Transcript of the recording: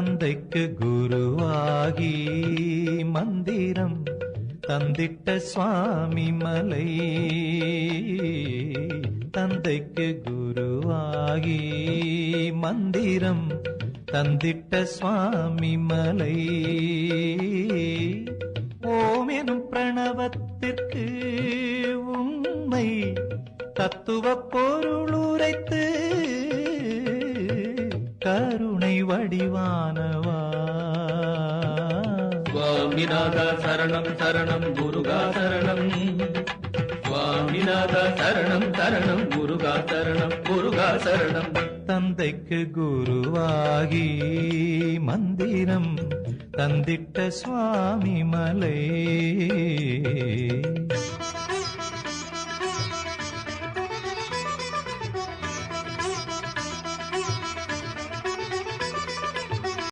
தந்தைக்கு குருவாகி மந்திரம் தந்திட்ட சுவாமி மலை. தந்தைக்கு குருவாகி மந்திரம் தந்திட்ட சுவாமி மலை. ஓம் எனும் பிரணவத்திற்கு உண்மை தத்துவ பொருளுரைத்து கருணை வடிவானவா. சுவாமிநாதா சரணம் சரணம் முருகா சரணம். சுவாமிநாதா சரணம் சரணம் முருகா சரணம் முருகா சரணம். தந்தைக்கு குருவாகி மந்திரம் தந்திட்ட சுவாமி மலை.